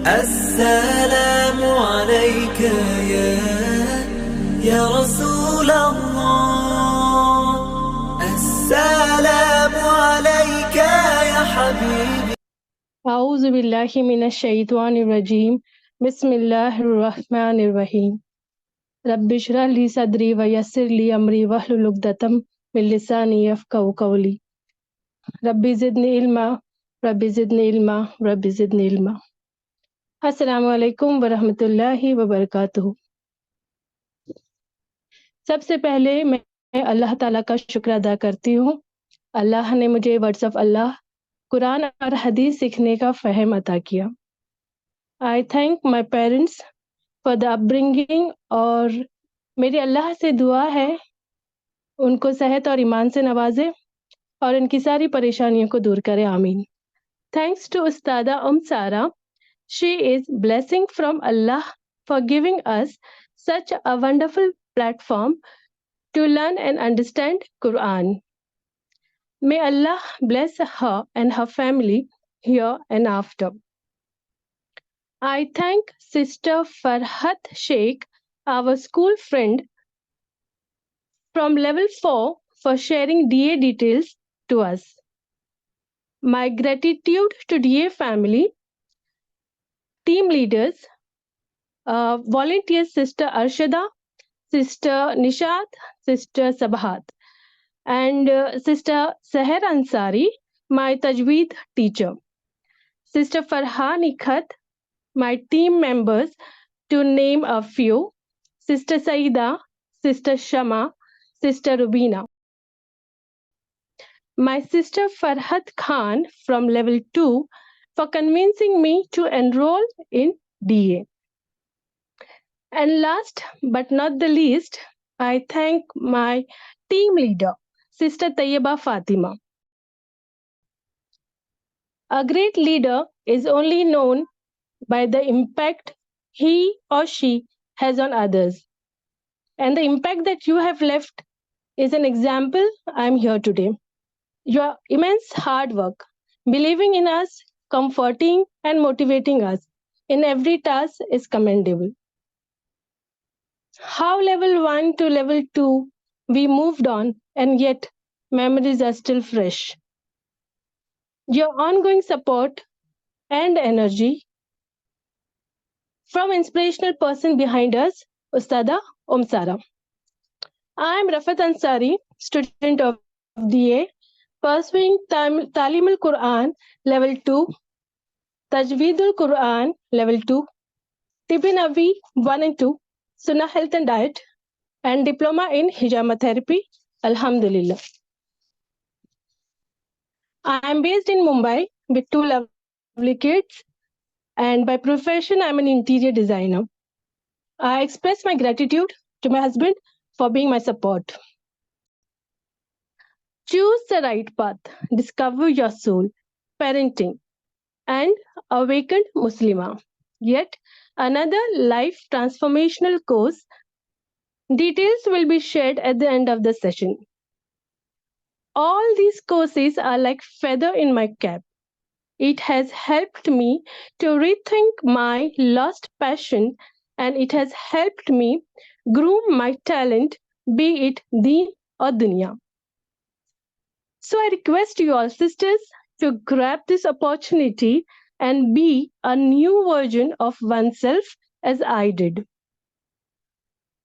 السلام عليك يا رسول الله. السلام عليك يا حبيبي. اعوذ باللہ من الشیطان الرجیم بسم اللہ الرحمن الرحیم رب اشرح لی صدری ویسر لی امری واحلل عقدۃ من لسانی یفقہوا قولی رب زدنی علما رب زدنی علما رب زدنی علما۔ السلام علیکم ورحمۃ اللہ وبرکاتہ۔ سب سے پہلے میں اللہ تعالیٰ کا شکر ادا کرتی ہوں۔ اللہ نے مجھے ورڈز آف اللہ قرآن اور حدیث سیکھنے کا فہم عطا کیا۔ I thank my parents for the upbringing، اور میری اللہ سے دعا ہے ان کو صحت اور ایمان سے نوازے اور ان کی ساری پریشانیوں کو دور کرے، آمین۔ Thanks to Ustada Sara. She is blessing from Allah for giving us such a wonderful platform to learn and understand Quran. May Allah bless her and her family here and after. I thank Sister Farhat Sheikh, our school friend from level 4, for sharing DA details to us. My gratitude to DA family, team leaders, volunteers Sister Arshada, Sister Nishat, Sister Sabahat, and Sister Seher Ansari, my Tajweed teacher. Sister Farhan Ikhat, my team members, to name a few: Sister Saida, Sister Shama, Sister Rubina. My sister Farhat Khan from level 2 for convincing me to enroll in DA. And last but not the least, I thank my team leader, Sister Tayyeba Fatima. A great leader is only known by the impact he or she has on others. And the impact that you have left is an example I am here today. Your immense hard work, believing in us, comforting and motivating us in every task is commendable. How level 1 to level 2 we moved on, and yet memories are still fresh. Your ongoing support and energy from inspirational person behind us, Ustada Sara. I am Rafat Ansari, student of DA, pursuing Talim al-Quran level 2, Tajweed al-Quran level 2, Tibbi Nabi 1 and 2, Sunnah Health and Diet, and Diploma in Hijama Therapy, Alhamdulillah. I am based in Mumbai with 2 lovely kids, and by profession I am an interior designer. I express my gratitude to my husband for being my support. Choose the right path, discover your soul, parenting, and awakened Muslima. Yet another life transformational course. Details will be shared at the end of the session. All these courses are like feather in my cap. It has helped me to rethink my lost passion, and it has helped me groom my talent, be it deen or dunya. So I request you all, sisters, to grab this opportunity and be a new version of oneself as I did.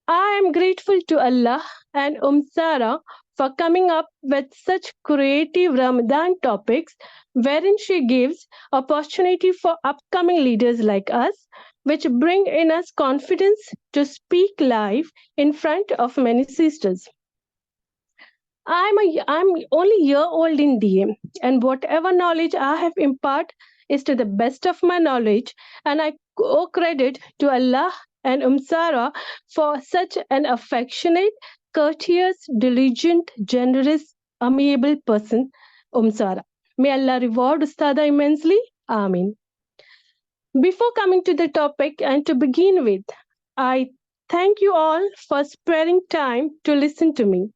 I am grateful to Allah and Sara for coming up with such creative Ramadan topics, wherein she gives opportunity for upcoming leaders like us, which bring in us confidence to speak live in front of many sisters. I'm only a year old in DA, and whatever knowledge I have imparted is to the best of my knowledge, and I owe credit to Allah and Sara for such an affectionate, courteous, diligent, generous, amiable person, Sara. May Allah reward Ustada immensely. Ameen. Before coming to the topic, and to begin with, I thank you all for sparing time to listen to me.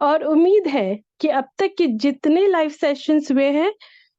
اور امید ہے کہ اب تک کے جتنے live sessions ہوئے ہیں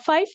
5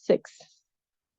6।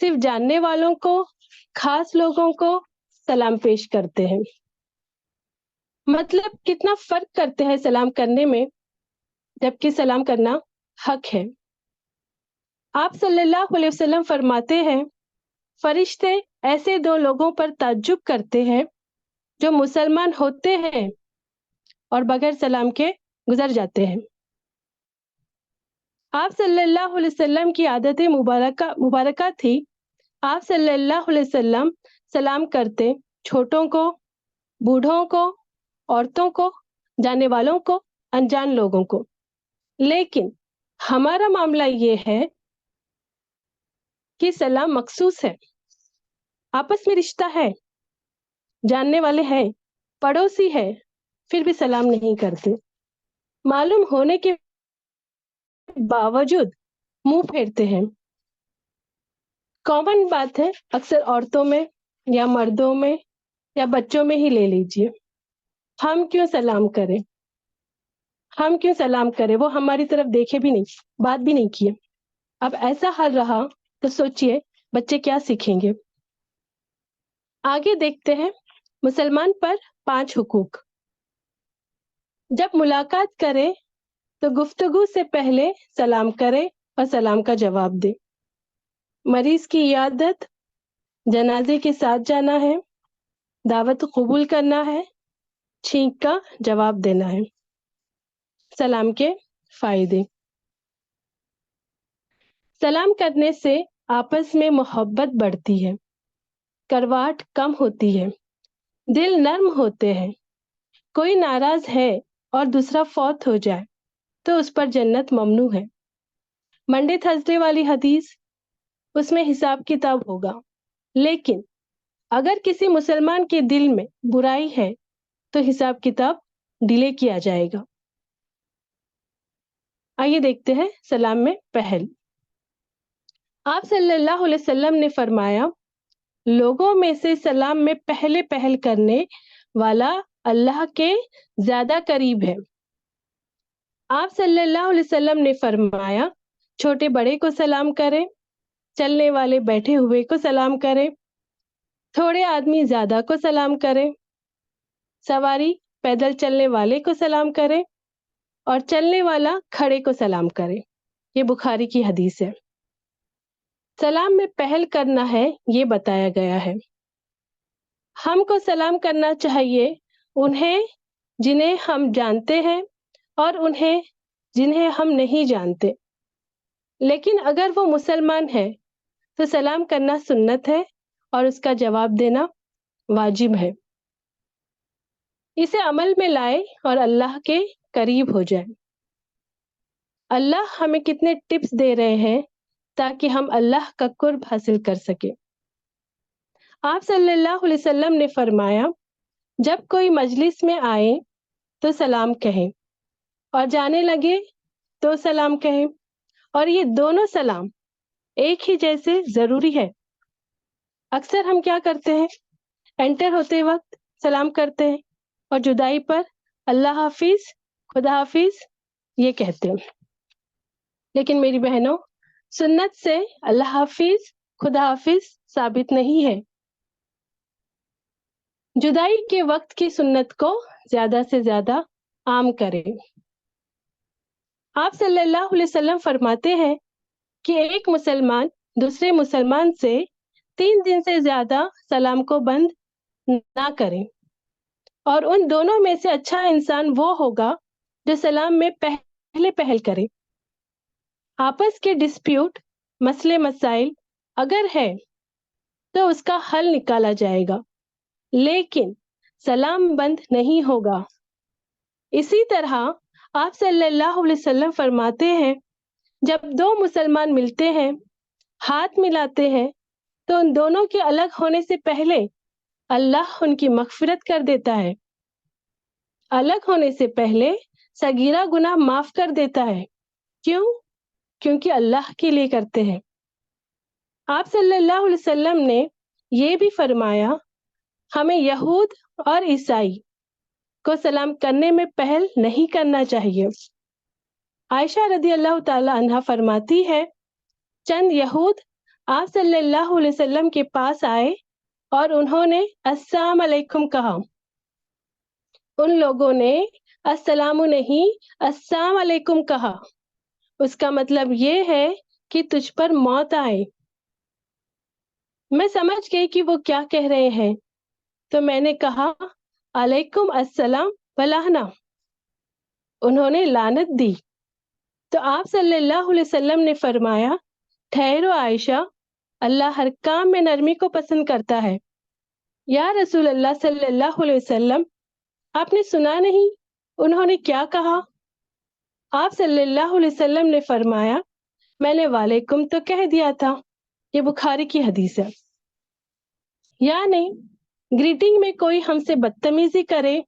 صرف جاننے والوں کو، خاص لوگوں کو سلام پیش کرتے ہیں۔ مطلب کتنا فرق کرتے ہیں سلام کرنے میں، جبکہ سلام کرنا حق ہے۔ آپ صلی اللہ علیہ وسلم فرماتے ہیں، فرشتے ایسے دو لوگوں پر تعجب کرتے ہیں جو مسلمان ہوتے ہیں اور بغیر سلام کے گزر جاتے ہیں۔ آپ صلی اللہ علیہ وسلم کی عادت مبارکہ تھی، آپ صلی اللہ علیہ وسلم سلام کرتے چھوٹوں کو، بوڑھوں کو، عورتوں کو، جانے والوں کو، انجان لوگوں کو۔ لیکن ہمارا معاملہ یہ ہے کہ سلام مخصوص ہے، آپس میں رشتہ ہے، جاننے والے ہیں، پڑوسی ہے، پھر بھی سلام نہیں کرتے، معلوم ہونے کے باوجود منہ پھیرتے ہیں۔ کامن بات ہے، اکثر عورتوں میں یا مردوں میں یا بچوں میں ہی لے لیجئے، ہم کیوں سلام کریں، ہم کیوں سلام کریں، وہ ہماری طرف دیکھے بھی نہیں، بات بھی نہیں کیے۔ اب ایسا حال رہا تو سوچئے بچے کیا سیکھیں گے۔ آگے دیکھتے ہیں مسلمان پر 5 حقوق۔ جب ملاقات کرے تو گفتگو سے پہلے سلام کرے اور سلام کا جواب دے۔ مریض کی عیادت، جنازے کے ساتھ جانا ہے، دعوت قبول کرنا ہے، چھینک کا جواب دینا ہے۔ سلام کے فائدے۔ سلام کرنے سے آپس میں محبت بڑھتی ہے، کرواہٹ کم ہوتی ہے، دل نرم ہوتے ہیں۔ کوئی ناراض ہے اور دوسرا فوت ہو جائے تو اس پر جنت ممنوع ہے۔ منڈے تھرسڈے والی حدیث، اس میں حساب کتاب ہوگا، لیکن اگر کسی مسلمان کے دل میں برائی ہے تو حساب کتاب ڈیلے کیا جائے گا۔ آئیے دیکھتے ہیں سلام میں پہل۔ آپ صلی اللہ علیہ وسلم نے فرمایا، لوگوں میں سے سلام میں پہل کرنے والا اللہ کے زیادہ قریب ہے۔ آپ صلی اللہ علیہ وسلم نے فرمایا، چھوٹے بڑے کو سلام کرے، چلنے والے بیٹھے ہوئے کو سلام کرے، تھوڑے آدمی زیادہ کو سلام کرے، سواری پیدل چلنے والے کو سلام کرے اور چلنے والا کھڑے کو سلام کرے۔ یہ بخاری کی حدیث ہے۔ سلام میں پہل کرنا ہے، یہ بتایا گیا ہے۔ ہم کو سلام کرنا چاہیے انہیں جنہیں ہم جانتے ہیں اور انہیں جنہیں ہم نہیں جانتے، لیکن اگر وہ مسلمان ہے تو سلام کرنا سنت ہے اور اس کا جواب دینا واجب ہے۔ اسے عمل میں لائے اور اللہ کے قریب ہو جائے۔ اللہ ہمیں کتنے ٹپس دے رہے ہیں تاکہ ہم اللہ کا قرب حاصل کر سکیں۔ آپ صلی اللہ علیہ وسلم نے فرمایا، جب کوئی مجلس میں آئے تو سلام کہیں اور جانے لگے تو سلام کہیں، اور یہ دونوں سلام ایک ہی جیسے ضروری ہے۔ اکثر ہم کیا کرتے ہیں، انٹر ہوتے وقت سلام کرتے ہیں اور جدائی پر اللہ حافظ، خدا حافظ یہ کہتے ہیں۔ لیکن میری بہنوں، سنت سے اللہ حافظ، خدا حافظ ثابت نہیں ہے۔ جدائی کے وقت کی سنت کو زیادہ سے زیادہ عام کریں۔ آپ صلی اللہ علیہ وسلم فرماتے ہیں کہ ایک مسلمان دوسرے مسلمان سے 3 دن سے زیادہ سلام کو بند نہ کریں، اور ان دونوں میں سے اچھا انسان وہ ہوگا جو سلام میں پہل کرے۔ آپس کے ڈسپیوٹ، مسئلے مسائل اگر ہے تو اس کا حل نکالا جائے گا، لیکن سلام بند نہیں ہوگا۔ اسی طرح آپ صلی اللہ علیہ وسلم فرماتے ہیں، جب 2 مسلمان ملتے ہیں، ہاتھ ملاتے ہیں، تو ان دونوں کے الگ ہونے سے پہلے اللہ ان کی مغفرت کر دیتا ہے۔ الگ ہونے سے پہلے صغیرہ گناہ معاف کر دیتا ہے۔ کیوں؟ کیونکہ اللہ کے لیے کرتے ہیں۔ آپ صلی اللہ علیہ وسلم نے یہ بھی فرمایا، ہمیں یہود اور عیسائی کو سلام کرنے میں پہل نہیں کرنا چاہیے۔ عائشہ رضی اللہ تعالی عنہا فرماتی ہے، چند یہود آپ صلی اللہ علیہ وسلم کے پاس آئے اور انہوں نے السلام علیکم کہا. ان لوگوں نے السلام نہیں السلام علیکم کہا. اس کا مطلب یہ ہے کہ تجھ پر موت آئے. میں سمجھ گئی کہ وہ کیا کہہ رہے ہیں، تو میں نے کہا علیکم السلام ولہنا. انہوں نے لعنت دی. تو آپ صلی اللہ علیہ وسلم نے فرمایا ٹھہرو عائشہ، اللہ ہر کام میں نرمی کو پسند کرتا ہے. یا رسول اللہ صلی اللہ علیہ وسلم، آپ نے سنا نہیں انہوں نے کیا کہا؟ آپ صلی اللہ علیہ وسلم نے فرمایا میں نے وعلیکم تو کہہ دیا تھا. یہ بخاری کی حدیث ہے. یعنی گریٹنگ میں کوئی ہم سے بدتمیزی کرے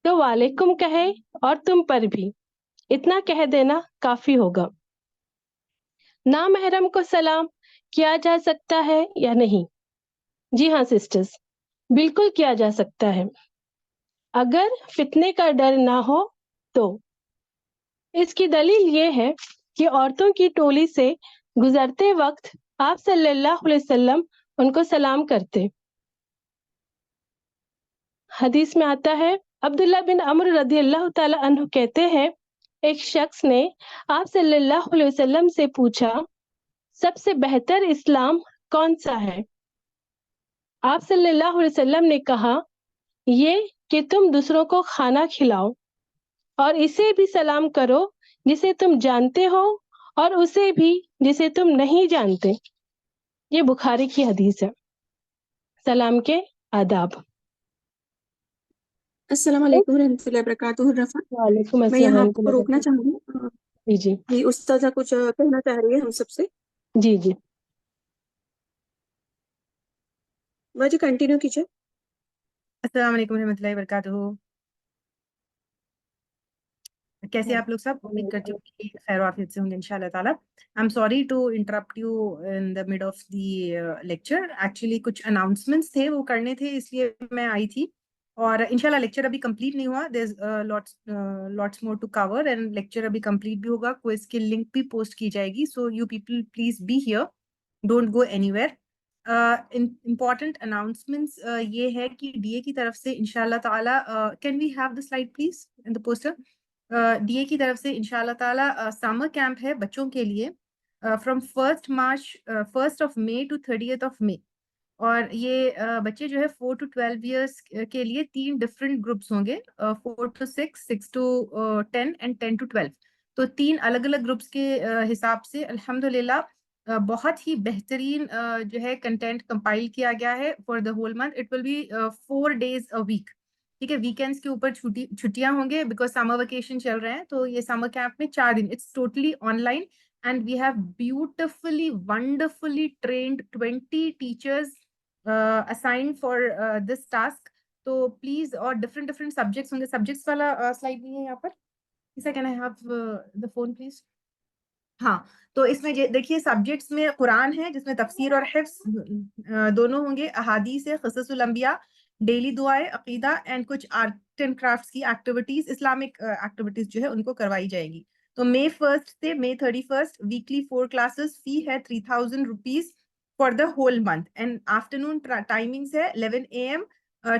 تو وعلیکم کہے اور تم پر بھی اتنا کہہ دینا کافی ہوگا. نامحرم کو سلام کیا جا سکتا ہے یا نہیں؟ جی ہاں سسٹرز، بالکل کیا جا سکتا ہے اگر فتنے کا ڈر نہ ہو تو. اس کی دلیل یہ ہے کہ عورتوں کی ٹولی سے گزرتے وقت آپ صلی اللہ علیہ وسلم ان کو سلام کرتے. حدیث میں آتا ہے عبداللہ بن عمرو رضی اللہ تعالی عنہ کہتے ہیں ایک شخص نے آپ صلی اللہ علیہ وسلم سے پوچھا سب سے بہتر اسلام کون سا ہے؟ آپ صلی اللہ علیہ وسلم نے کہا یہ کہ تم دوسروں کو کھانا کھلاؤ اور اسے بھی سلام کرو جسے تم جانتے ہو اور اسے بھی جسے تم نہیں جانتے. یہ بخاری کی حدیث ہے. سلام کے آداب. السلام علیکم ورحمۃ اللہ وبرکاتہ. رفا، وعلیکم میں السلام یہاں ورحمۃ آپ کو اللہ روکنا وبرکاتہ. چاہوں گی. جی جی استاذہ کچھ کہنا چاہ رہی ہے ہم سب سے. جی جی مجھے کنٹینیو کیجیے. السلام علیکم ورحمۃ اللہ وبرکاتہ. کیسے آپ لوگ سب؟ امید کرتی ہوں کہ خیر و عافیت سے ہوں گے ان شاء اللہ تعالیٰ. I am sorry to interrupt you in the mid of the lecture. Actually کچھ اناؤنسمنٹس تھے وہ کرنے تھے اس لیے میں آئی تھی، اور ان شاء اللہ لیکچر ابھی کمپلیٹ نہیں ہوا. There is lots more to cover and lecture ابھی کمپلیٹ بھی ہوگا. کوئز کی لنک بھی پوسٹ کی جائے گی. So you people please be here, don't go anywhere. Important announcements یہ ہے کہ ڈی اے کی طرف سے ان شاء اللہ تعالیٰ can we have the slide please in the poster. D A کی طرف سے ان شاء اللہ تعالیٰ سمر کیمپ ہے بچوں کے لیے فرام 1 مارچ 1 مئی ٹو 30 مئی. اور یہ بچے جو ہے 4 to 12 ایئرس کے لیے 3 ڈفرینٹ گروپس ہوں گے، 4 to 6، 6 to 10 اینڈ 10 to 12. تو 3 الگ الگ گروپس کے حساب سے الحمدللہ بہت ہی بہترین جو ہے کنٹینٹ کمپائل کیا گیا ہے for the whole month. It will be 4 days a week. ٹھیک ہے، ویکینڈس کے اوپر چھٹیاں ہوں گے بیکاز سمر ویکیشن چل رہے ہیں. تو یہ سمر کیمپ میں 4 دن it's totally online and we have beautifully wonderfully trained 20 teachers assigned for this task. تو پلیز، اور ڈفرینٹ سبجیکٹس ہوں گے. سبجیکٹس والا سلائڈ نہیں ہے یہاں پر. Can I have the phone please? ہاں، تو اس میں دیکھیے سبجیکٹس میں قرآن ہے جس میں تفسیر اور حفظ دونوں ہوں گے. احادیث ہے، قصص الانبیاء، ڈیلی دعائیں، عقیدہ اینڈ کچھ آرٹ اینڈ کرافٹس کی ایکٹیویٹیز، اسلامک ایکٹیویٹیز جو ہے ان کو کروائی جائے گی. تو May 1 سے May 31 ویکلی 4 کلاسز. فی ہے 3000 rupees for the whole month. And afternoon timings ہے 11 AM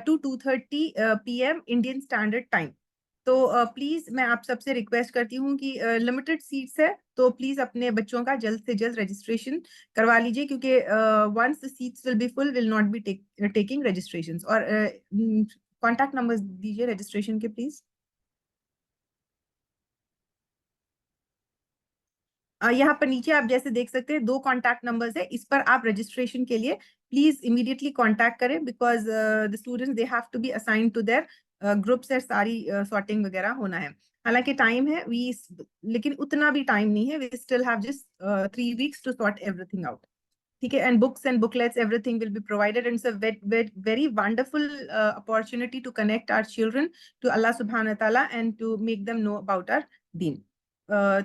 to 2:30 PM Indian standard time. تو پلیز میں آپ سب سے ریکویسٹ کرتی ہوں کہ لمیٹڈ سیٹس ہے تو پلیز اپنے بچوں کا جلد سے جلد رجسٹریشن کروا لیجیے، کیونکہ once the seats will be full will not be taking registrations. اور کانٹیکٹ نمبر دیجیے رجسٹریشن کے پلیز. یہاں پر نیچے آپ جیسے دیکھ سکتے ہیں 2 کانٹیکٹ نمبرز ہے. اس پر آپ رجسٹریشن کے لیے پلیز امیڈیٹلی کانٹیکٹ کریں because the students they have to be assigned to their groups ہے. ساری سارٹنگ وغیرہ ہونا ہے. حالانکہ ٹائم ہے لیکن اتنا بھی ٹائم نہیں ہے. we still have just 3 weeks to sort everything out. ٹھیک ہے، and books and booklets everything will be provided and it's a very wonderful opportunity to connect our children to Allah subhanahu wa ta'ala and to make them know about our deen.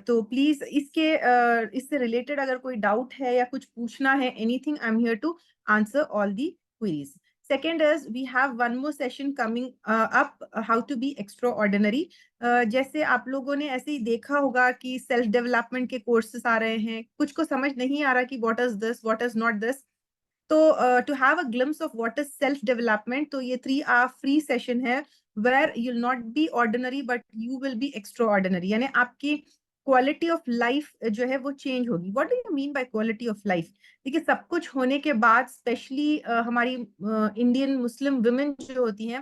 تو please اس سے related اگر کوئی doubt ہے یا کچھ پوچھنا ہے anything I'm here to answer all the queries. Second is we have one more session coming up, how to be extraordinary. جیسے آپ لوگوں نے ایسے ہی دیکھا ہوگا کہ سیلف ڈیولپمنٹ کے کورسز آ رہے ہیں, کچھ کو سمجھ نہیں آ رہا کہ what is this, what is not this. تو to have a glimpse of what is self development, تو یہ 3-hour free session ہے where you'll not be ordinary but you will be extraordinary. یعنی آپ کی کوالٹی آف لائف جو ہے وہ چینج ہوگی. What do you mean by quality of life? دیکھیے سب کچھ ہونے کے بعد اسپیشلی ہماری انڈین مسلم ویمن جو ہوتی ہیں,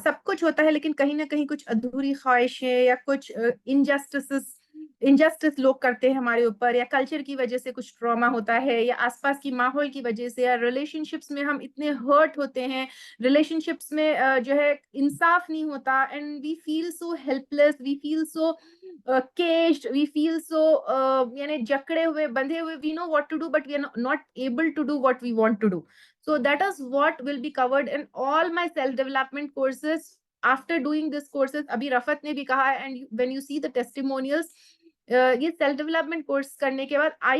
سب کچھ ہوتا ہے لیکن کہیں نہ کہیں کچھ ادھوری خواہشیں یا کچھ انجسٹس لوگ کرتے ہیں ہمارے اوپر, یا کلچر کی وجہ سے کچھ ٹراما ہوتا ہے, یا آس پاس کی ماحول کی وجہ سے, یا ریلیشن شپس میں ہم اتنے ہرٹ ہوتے ہیں, ریلیشن شپس میں جو ہے انصاف نہیں ہوتا, and we feel so helpless, we feel so caged, we feel so یعنی جکڑے ہوئے, بندھے ہوئے. we know what to do but we are not able to do what we want to do. So that is what will be covered in all my self development courses. After doing this courses, ابھی رفت نے بھی کہا ہے, and when you see the testimonials, یہ self development course کرنے کے بعد I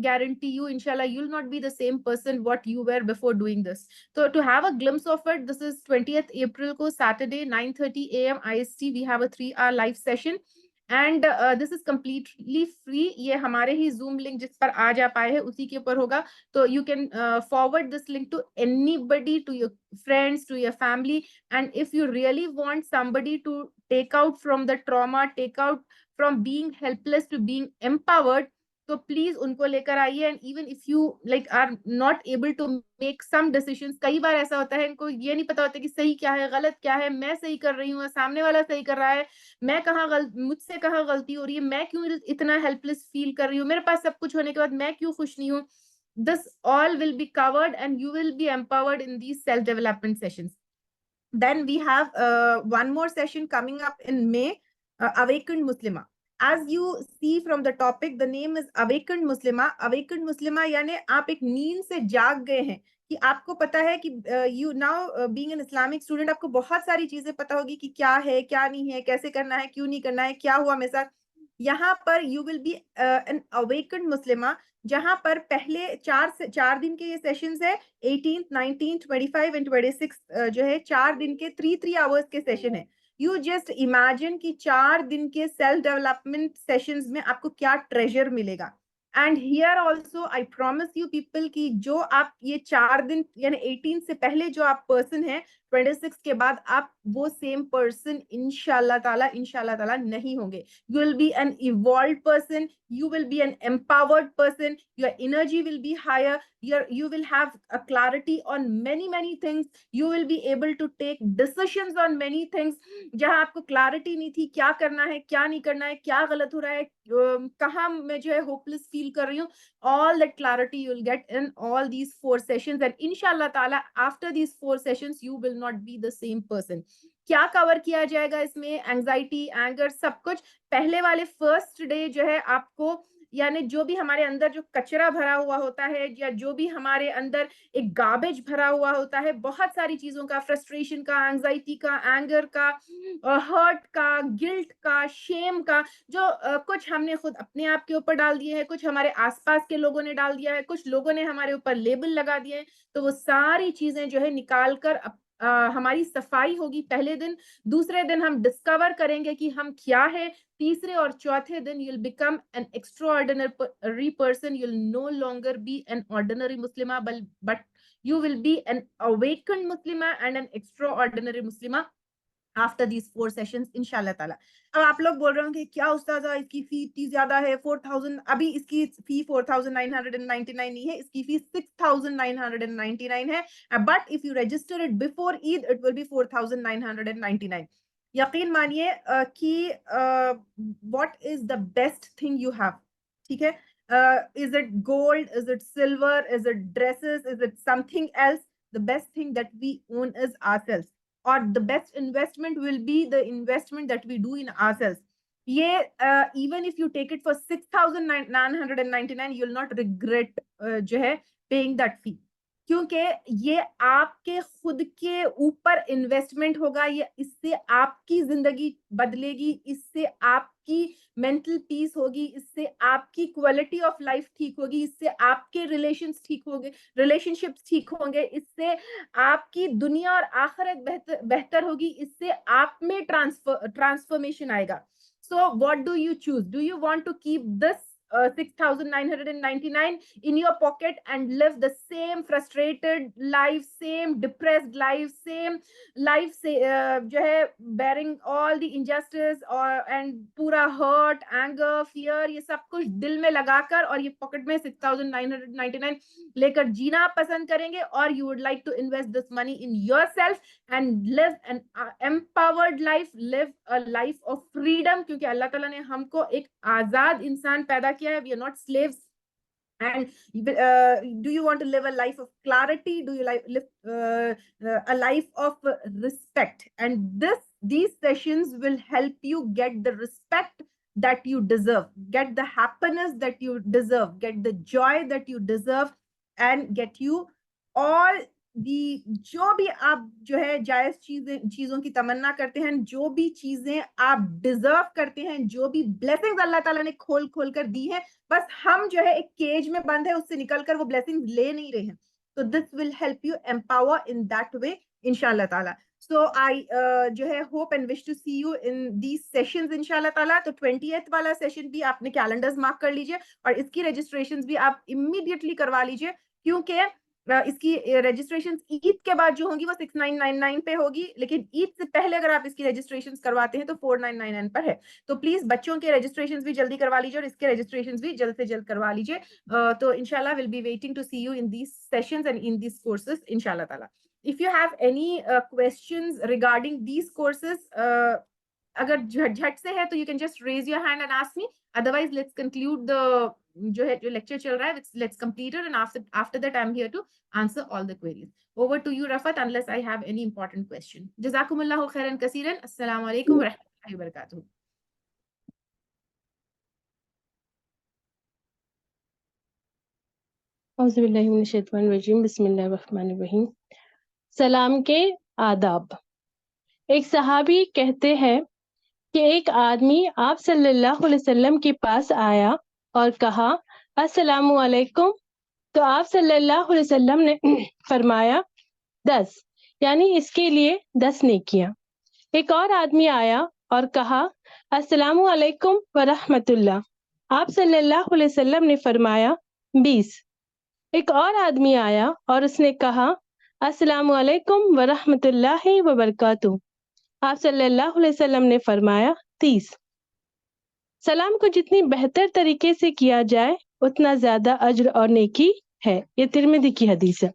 guarantee you inshallah you'll not be the same person what you were before doing this. So to have a glimpse of it, this is 20th April ko Saturday 9:30 AM IST. We have a 3-hour live session. And this is completely free. یہ ہمارے ہی zoom link جس پر آج آپ آئے ہیں اسی کے اوپر ہوگا, تو you can forward this link to anybody, to your friends, to your family. And if you really want somebody to take out from the trauma, take out from being helpless to being empowered, تو please ان کو لے کر آئیے. And even if you like are not able to make some decisions, کئی بار ایسا ہوتا ہے ان کو یہ نہیں پتا ہوتا کہ صحیح کیا ہے, غلط کیا ہے, میں صحیح کر رہی ہوں, سامنے والا صحیح کر رہا ہے, میں کہاں مجھ سے کہاں غلطی ہو رہی ہے, میں کیوں اتنا ہیلپ لیس فیل کر رہی ہوں, میرے پاس سب کچھ ہونے کے بعد میں کیوں خوش نہیں ہوں. This all will be covered and you will be empowered in these self development sessions. Then we have one more session coming up in May, Awakened Muslima. As you see from the topic, the name is Awakened Muslima. Awakened Muslima یعنی آپ ایک نیند سے جاگ گئے ہیں, کہ آپ کو پتا ہے کہ you now being an Islamic student, آپ کو بہت ساری چیزیں پتا ہوگی کہ کیا ہے, کیا نہیں ہے, کیسے کرنا ہے, کیوں نہیں کرنا ہے, کیا ہوا میرے ساتھ. یہاں پر you will be an awakened Muslima, جہاں پر پہلے 4 دن کے یہ سیشنز ہے, 18th, 19th, 25 and 26 جو ہے 4 دن کے 3 hours کے سیشن ہے. یو جسٹ امیجن کہ 4 دن کے سیلف ڈیولپمنٹ سیشنز میں آپ کو کیا ٹریجر ملے گا. And here also I promise you people کی جو آپ یہ 4 دن یعنی 18 سے پہلے جو آپ پرسن ہیں, 26 کے بعد آپ وہ سیم پرسن انشاءاللہ تعالیٰ نہیں ہوں گے. You will be an evolved person, you will be an empowered person, your energy will be higher, you will have a clarity on many things, you will be able to take decisions on many things. جہاں آپ کو clarity نہیں تھی کیا کرنا ہے, کیا نہیں کرنا ہے, کیا غلط ہو رہا ہے, کہاں میں جو ہے ہوپلیس فیل کر رہی ہوں, all that clarity you will get in all these 4 sessions. And inshallah ta'ala after these 4 sessions you will not be the same person. کیا کور کیا جائے گا اس میں, اینگزائٹی, اینگر, سب کچھ. پہلے والے فرسٹ ڈے جو ہے آپ کو یعنی جو بھی ہمارے اندر جو کچرا بھرا ہوا ہوتا ہے, یا جو بھی ہمارے اندر ایک گاربیج بھرا ہوا ہوتا ہے, بہت ساری چیزوں کا, فرسٹریشن کا, اینگزائٹی کا, اینگر کا, ہرٹ کا, گلٹ کا, شیم کا, جو کچھ ہم نے خود اپنے آپ کے اوپر ڈال دیے ہیں, کچھ ہمارے آس پاس کے لوگوں نے ڈال دیا ہے, کچھ لوگوں نے ہمارے اوپر لیبل لگا دیے ہیں, تو وہ ساری چیزیں جو ہے نکال کر ہماری صفائی ہوگی پہلے دن. دوسرے دن ہم ڈسکور کریں گے کہ ہم کیا ہے. تیسرے اور چوتھے دن you'll become an extraordinary person. You'll no longer be an ordinary Muslima, but you will be an awakened Muslima and an extraordinary Muslima after these 4 sessions inshallah ta'ala. اب آپ لوگ بول رہے ہوں کہ کیا استاذہ اس کی فی اتنی زیادہ ہے, 4000. ابھی اس کی فی 4999 نہیں ہے, اس کی فی 6999 ہے. But if you register it before Eid, it will be 4999. یقین مانیے کہ what is the best thing you have, ٹھیک ہے. Is it gold, is it silver, is it dresses, is it something else? The best thing that we own is ourselves, or the best investment will be the investment that we do in ourselves. یہ even if you take it for 6999 you'll not regret جو ہے paying that fee. کیونکہ یہ آپ کے خود کے اوپر انویسٹمنٹ ہوگا, یہ اس سے آپ کی زندگی بدلے گی, اس سے آپ کی مینٹل پیس ہوگی, اس سے آپ کی کوالٹی آف لائف ٹھیک ہوگی, اس سے آپ کے ریلیشنز ٹھیک ہوں گے, ریلیشن شپس ٹھیک ہوں گے, اس سے آپ کی دنیا اور آخرت بہتر ہوگی, اس سے آپ میں ٹرانسفارمیشن آئے گا. So what do you choose? Do you want to keep this 6,999 in your pocket and live the same frustrated life, same depressed life, same life سے جو ہے bearing all the injustice and پورا hurt, anger, fear یہ سب کچھ دل میں لگا کر اور یہ pocket میں 6,999 لے کر جینا آپ پسند کریں گے, اور you would like to invest this money in yourself and live an empowered life, live a life of freedom, کیونکہ اللہ تعالیٰ نے ہم کو ایک آزاد انسان پیدا کیا ہے, we are not slaves. And do you want to live a life of clarity? Do you live a life of respect? And these sessions will help you get the respect that you deserve, get the happiness that you deserve, get the joy that you deserve, and get you all جو بھی آپ جو ہے جائز چیزوں کی تمنا کرتے ہیں, جو بھی چیزیں آپ ڈیزرو کرتے ہیں, جو بھی بلیسنگز اللہ تعالیٰ نے کھول کھول کر دی ہیں, بس ہم جو ہے ایک کیج میں بند ہے, اس سے نکل کر وہ بلیسنگز لے نہیں رہے ہیں. تو this will help you empower in that way انشاءاللہ تعالیٰ. So I جو ہے hope and wish to see you in these sessions انشاءاللہ تعالیٰ. تو 20th والا سیشن بھی آپ نے کیلنڈرز مارک کر لیجئے, اور اس کی رجسٹریشنز بھی آپ امیڈیٹلی کروا لیجئے, کیونکہ اس کی رجسٹریشن عید کے بعد جو ہوں گی وہ 6,999 پہ ہوگی, لیکن عید سے پہلے اگر آپ اس کی رجسٹریشن کرواتے ہیں تو 4,999 پر ہے. تو پلیز بچوں کے رجسٹریشن بھی جلدی کروا لیجیے, اور اس کے رجسٹریشن بھی جلد سے جلد کروا لیجیے. تو انشاءاللہ will be waiting to see you in these sessions and in these courses انشاءاللہ تعالیٰ. If you have any questions regarding these courses, اگر جھٹ سے ہے تو you can just raise your hand and ask me. Otherwise, let's conclude the جو ہے جو لیکچر چل رہا ہے, let's complete it, and after that I'm here to answer all the queries. Over to you, Rafat, unless I have any important question. جزاکم اللہ خیرا کثیرا. السلام علیکم ورحمۃ اللہ وبرکاتہ. اعوذ باللہ من الشیطان الرجیم. بسم اللہ الرحمن الرحیم. سلام کے آداب. ایک صحابی کہتے ہیں کہ ایک آدمی آپ صلی اللہ علیہ وسلم کے پاس آیا اور کہا السلام علیکم, تو آپ صلی اللہ علیہ وسلم نے فرمایا 10, یعنی اس کے لیے 10 نیکیاں. ایک اور آدمی آیا اور کہا السلام علیکم ورحمۃ اللہ, آپ صلی اللہ علیہ وسلم نے فرمایا 20. ایک اور آدمی آیا اور اس نے کہا السلام علیکم ورحمۃ اللہ وبرکاتہ, آپ صلی اللہ علیہ وسلم نے فرمایا 30. سلام کو جتنی بہتر طریقے سے کیا جائے اتنا زیادہ اجر اور نیکی ہے. یہ ترمذی کی حدیث ہے.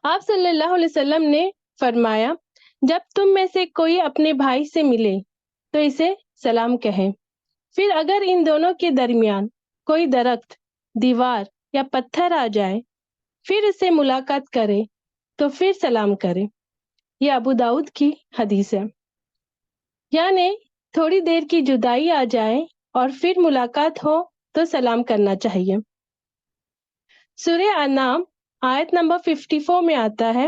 آپ صلی اللہ علیہ وسلم نے فرمایا جب تم میں سے کوئی اپنے بھائی سے ملے تو اسے سلام کہیں, پھر اگر ان دونوں کے درمیان کوئی درخت, دیوار یا پتھر آ جائے پھر اس سے ملاقات کرے تو پھر سلام کرے. یہ ابو داؤد کی حدیث ہے. یعنی تھوڑی دیر کی جدائی آ جائے اور پھر ملاقات ہو تو سلام کرنا چاہیے. سورہ انعام آیت نمبر 54 میں آتا ہے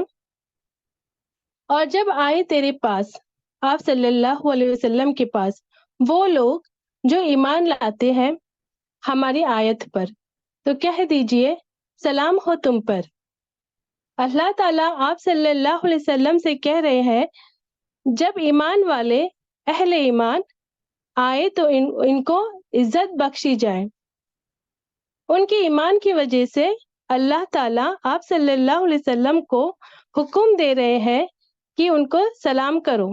اور جب آئے تیرے پاس آپ صلی اللہ علیہ وسلم کے پاس وہ لوگ جو ایمان لاتے ہیں ہماری آیت پر, تو کہہ دیجئے سلام ہو تم پر. اللہ تعالیٰ آپ صلی اللہ علیہ وسلم سے کہہ رہے ہیں جب ایمان والے اہل ایمان آئے تو ان کو عزت بخشی جائے. ان کے ایمان کی وجہ سے اللہ تعالیٰ آپ صلی اللہ علیہ وسلم کو حکم دے رہے ہیں کہ ان کو سلام کرو.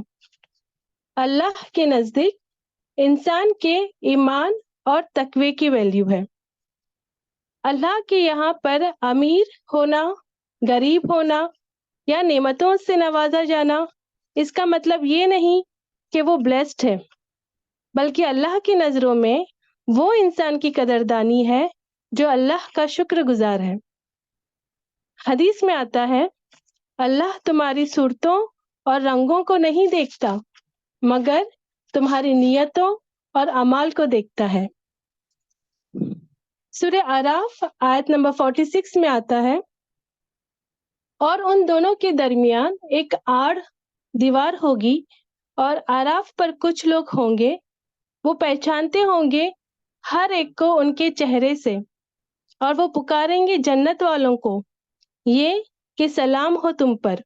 اللہ کے نزدیک انسان کے ایمان اور تقوی کی ویلیو ہے. اللہ کے یہاں پر امیر ہونا, غریب ہونا یا نعمتوں سے نوازا جانا اس کا مطلب یہ نہیں کہ وہ بلیسڈ ہے, بلکہ اللہ کی نظروں میں وہ انسان کی قدردانی ہے جو اللہ کا شکر گزار ہے. حدیث میں آتا ہے اللہ تمہاری صورتوں اور رنگوں کو نہیں دیکھتا مگر تمہاری نیتوں اور اعمال کو دیکھتا ہے. سورہ اعراف آیت نمبر 46 میں آتا ہے اور ان دونوں کے درمیان ایک آڑ دیوار ہوگی اور آراف پر کچھ لوگ ہوں گے، وہ پہچانتے ہوں گے ہر ایک کو ان کے چہرے سے، اور وہ پکاریں گے جنت والوں کو یہ کہ سلام ہو تم پر،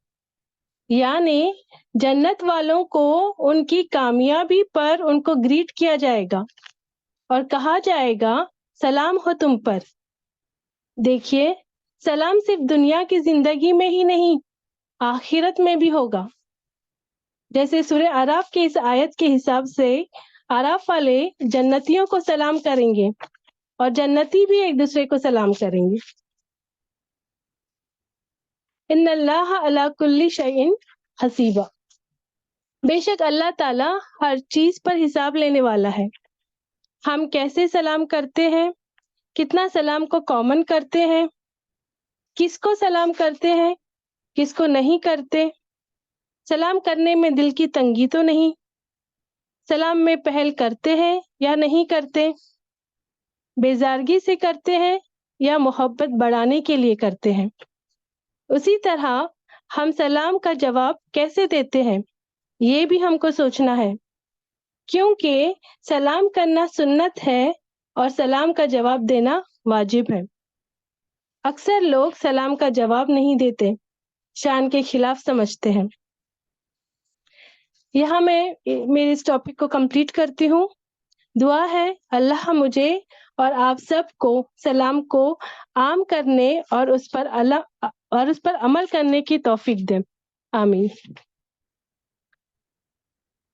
یعنی جنت والوں کو ان کی کامیابی پر ان کو گریٹ کیا جائے گا اور کہا جائے گا سلام ہو تم پر۔ دیکھیے، سلام صرف دنیا کی زندگی میں ہی نہیں، آخرت میں بھی ہوگا۔ جیسے سورہ اعراف کی اس آیت کے حساب سے اعراف والے جنتیوں کو سلام کریں گے اور جنتی بھی ایک دوسرے کو سلام کریں گے۔ ان اللہ علی کل شیء حسیبہ، بے شک اللہ تعالیٰ ہر چیز پر حساب لینے والا ہے۔ ہم کیسے سلام کرتے ہیں، کتنا سلام کو کامن کرتے ہیں، کس کو سلام کرتے ہیں، کس کو نہیں کرتے، سلام کرنے میں دل کی تنگی تو نہیں، سلام میں پہل کرتے ہیں یا نہیں کرتے، بیزارگی سے کرتے ہیں یا محبت بڑھانے کے لیے کرتے ہیں۔ اسی طرح ہم سلام کا جواب کیسے دیتے ہیں یہ بھی ہم کو سوچنا ہے، کیونکہ سلام کرنا سنت ہے اور سلام کا جواب دینا واجب ہے۔ اکثر لوگ سلام کا جواب نہیں دیتے، شان کے خلاف سمجھتے ہیں۔ یہاں میں میرے اس ٹاپک کو کمپلیٹ کرتی ہوں۔ دعا ہے اللہ مجھے اور آپ سب کو سلام کو عام کرنے اور اس پر عمل کرنے کی توفیق دے، آمین۔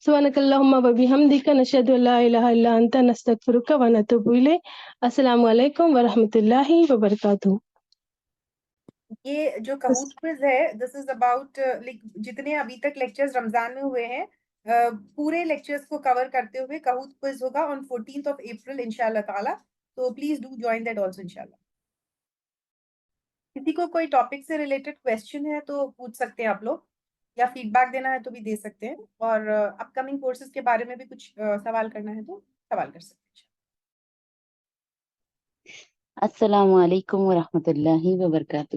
سبحانک اللہم و بحمدک نشہد ان لا الہ الا انت نستغفرک و نتوب الیک۔ السلام علیکم ورحمۃ اللہ وبرکاتہ۔ یہ جو کہوت کوئز ہے دس از اباؤٹ جتنے ابھی تک لیکچرز رمضان میں ہوئے ہیں پورے لیکچرز کو کور کرتے ہوئے کہوت کوئز ہوگا آن 14th of April انشاءاللہ تعالی، تو please do join that also انشاءاللہ۔ کسی کو کوئی ٹاپک سے ریلیٹڈ کویسچن ہے تو پوچھ سکتے ہیں آپ لوگ، یا فیڈ بیک دینا ہے تو بھی دے سکتے ہیں، اور اپ کمنگ کورسز کے بارے میں بھی کچھ سوال کرنا ہے تو سوال کر سکتے ہیں۔ السلام علیکم ورحمۃ اللہ وبرکاتہ۔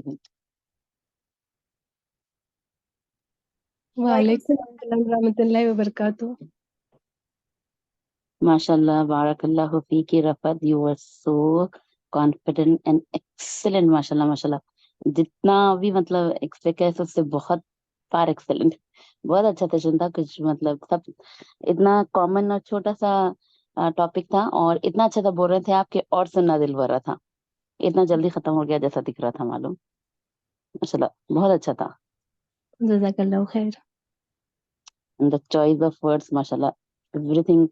وعلیکم السلام ورحمۃ اللہ وبرکاتہ۔ ماشاء اللہ، بارک اللہ فیک رفت، you are so confident and excellent, ماشاء اللہ ماشاء اللہ، جتنا بھی مطلب ایکسپیکٹ ہے اس سے بہت فار ایکسلنٹ، بہت اچھا سیشن تھا۔ کچھ مطلب سب اتنا کامن اور چھوٹا سا ٹاپک تھا اور اتنا اچھا تھا، بول رہے تھے آپ کے اور سننا دل بھر رہا تھا، اتنا جلدی ختم ہو گیا جیسا دکھ رہا تھا، معلوم ماشاء اللہ بہت اچھا تھا۔ جزاک اللہ خیر۔ دا چوائس آف ورڈس ماشاء اللہ، ایوری تھنگ،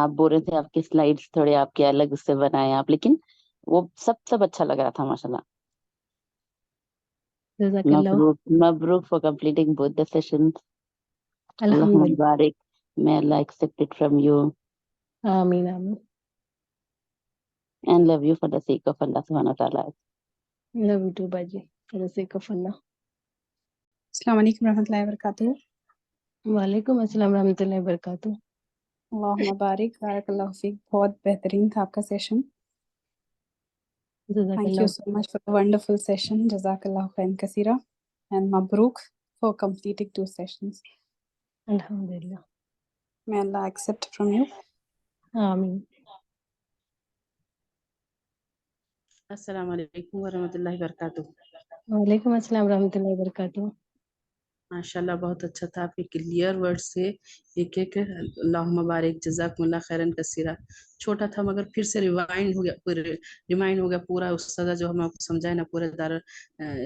آپ بول رہے تھے آپ کی سلائڈس تھوڑے آپ کے الگ اس سے بنائے آپ، لیکن وہ سب اچھا لگ رہا تھا ماشاء اللہ۔ جزاک اللہ، مبروک for completing both the sessions. اللہ الحمدللہ، مبارک، may Allah accept it from you آمین آمین۔ and love you for the sake of Allah subhanahu wa ta'ala. Love you too باجی، فار دی سیک آف اللہ۔ السلام علیکم ورحمۃ اللہ وبرکاتہ۔ وعلیکم السلام ورحمۃ اللہ وبرکاتہ۔ اللہم بارک، بارک اللہ فیک، بہت بہترین تھا آپ کا سیشن۔ جزاک thank Allah you so much for the wonderful session، جزاک اللہ خیرا کثیرا، and مبروک for completing 2 sessions. الحمدللہ، May Allah accept from you. آمین۔ السلام علیکم ورحمۃ اللہ وبرکاتہ۔ وعلیکم السلام ورحمۃ اللہ وبرکاتہ۔ ماشاء اللہ بہت اچھا تھا، آپ کے کلیئر ورڈ سے ایک ایک اللہم مبارک، جزاکم اللہ خیرن کثیرا، چھوٹا تھا مگر پھر سے ریمائنڈ ہو گیا پورا استاد جو ہم آپ کو سمجھائے نا، پورا دار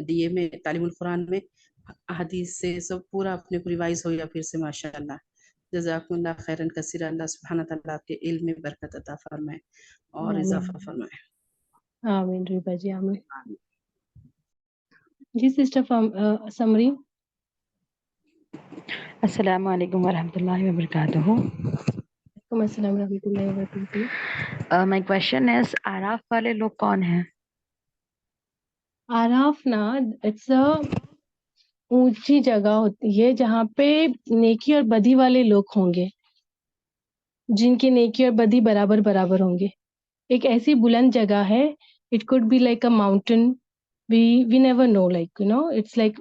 ڈی اے میں تعلیم القرآن میں حدیث سے سب پورا اپنے کو ریوائز ہو گیا پھر سے، ماشاء اللہ جزاکم اللہ خیرن کثیرا۔ اللہ سبحانہ تعالیٰ آپ کے علم میں برکت عطا فرمائے اور اضافہ فرمائے، آمین ریبا جی، آمین۔ جی سسٹر سمری۔ السلام علیکم ورحمۃ اللہ وبرکاتہ۔ وعلیکم السلام ورحمۃ اللہ وبرکاتہ۔ مائی کوشچن از، آراف والے لوگ کون ہیں؟ آراف نا اٹس اے اونچی جگہ ہوتی ہے جہاں پہ نیکی اور بدی والے لوگ ہوں گے، جن کی نیکی اور بدی برابر برابر ہوں گے۔ ایک ایسی بلند جگہ ہے، it could be like a mountain we never know, like it's like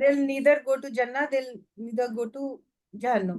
they'll neither go to Jannah, they'll neither go to Jahannam.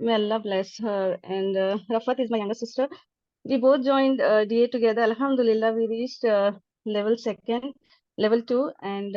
May Allah bless her. And Rafat is my younger sister. We both joined DA together. Alhamdulillah, we reached level 2, level 2, and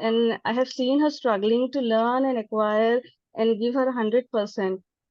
and I have seen her struggling to learn and acquire and give her 100%.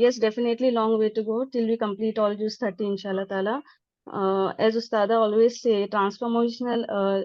Yes, definitely long way to go till we complete all Juz 30 inshallah taala. As Ustada always say, transformational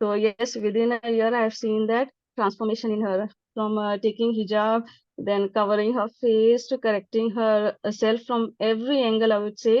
So yes, within a year I have seen that transformation in her, from taking hijab, then covering her face, to correcting her self from every angle, I would say.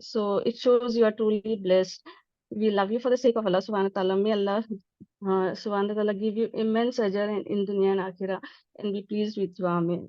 So it shows you are truly blessed. We love you for the sake of Allah subhanahu wa ta'ala. May Allah subhanahu wa ta'ala give you immense ajr in dunya and akhirah and be pleased with you. Amen.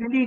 really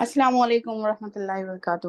السلام علیکم ورحمۃ اللہ وبرکاتہ.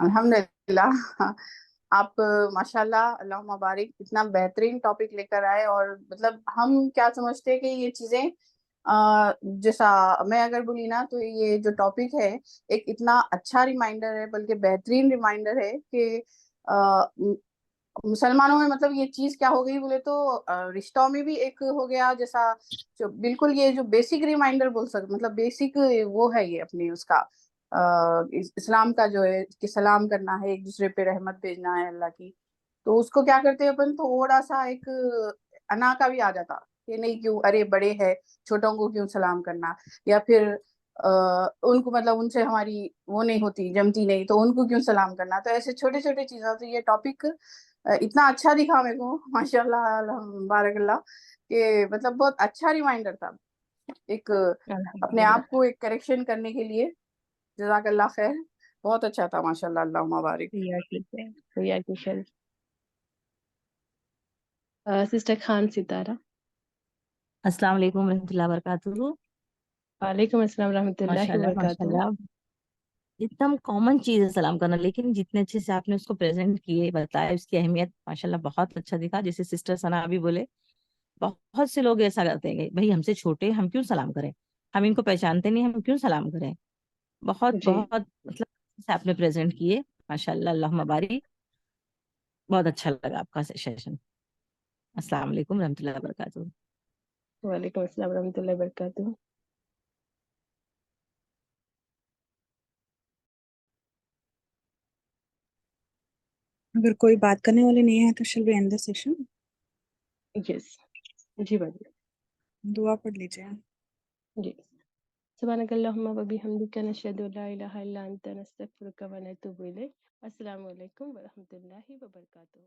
الحمدللہ. آپ ماشاءاللہ اللہ مبارک اتنا بہترین topic لے کر آئے. اور مطلب ہم کیا سمجھتے ہیں کہ یہ چیزیں جیسا میں اگر بولی نا تو یہ جو ٹاپک ہے ایک اتنا اچھا ریمائنڈر ہے, بلکہ بہترین ریمائنڈر ہے کہ مسلمانوں میں مطلب یہ چیز کیا ہو گئی بولے تو رشتوں میں بھی ایک ہو گیا جیسا جو بالکل یہ جو بیسک ریمائنڈر بول سکتے, مطلب بیسک وہ ہے یہ اپنے اس کا اسلام کا جو ہے کہ سلام کرنا ہے, ایک دوسرے پہ رحمت بھیجنا ہے اللہ کی. تو اس کو کیا کرتے ہیں اپن, تھوڑا سا ایک انا کا بھی آ جاتا کہ نہیں کیوں, ارے بڑے ہے چھوٹوں کو کیوں سلام کرنا, یا پھر ان کو مطلب ان سے ہماری وہ نہیں ہوتی جمتی نہیں تو ان کو کیوں سلام کرنا. تو ایسے چھوٹے چھوٹے چیزوں سے یہ ٹاپک اتنا اچھا دکھا میرے کو ماشاء اللہ بارک اللہ, کہ مطلب بہت اچھا ریمائنڈر تھا ایک اپنے الحمدللہ. آپ کو ایک کریکشن کرنے کے لیے. جزاک اللہ خیر, بہت اچھا تھا ماشاء اللہ, اللہ مبارک. یا کی خیر. سسٹر خان ستارہ. السلام علیکم ورحمۃ اللہ وبرکاتہ. وعلیکم السلام ورحمۃ اللہ ماشاء اللہ ماشاء وبرکاتہ. اللہ, ایک دم کامن چیز ہے سلام کرنا, لیکن جتنے اچھے سے آپ نے اس کو پریزنٹ کیے, بتایا اس کی اہمیت, ماشاء اللہ بہت اچھا دکھا. جیسے سسٹر ثنا بھی بولے, بہت سے لوگ ایسا کرتے ہیں کہ بھائی ہم سے چھوٹے ہم کیوں سلام کریں, ہم ان کو پہچانتے نہیں ہم کیوں سلام کریں. بہت جی بہت مطلب آپ نے پریزنٹ کیے ماشاء اللہ, اللہ مبارک. بہت اچھا لگا آپ کا سیشن. السلام علیکم ورحمۃ اللہ وبرکاتہ. وعلیکم السلام ورحمۃ اللہ وبرکاتہ. اگر کوئی بات کرنے والے نہیں ہے تو شل وی اینڈ دا سیشن. یس جی بھائی دعا پڑھ لیجیے. جی. سبحانک اللہم و بحمدک نشہد ان لا الہ الا انت نستغفرک و نتوب الیک. السلام علیکم ورحمۃ اللہ وبرکاتہ.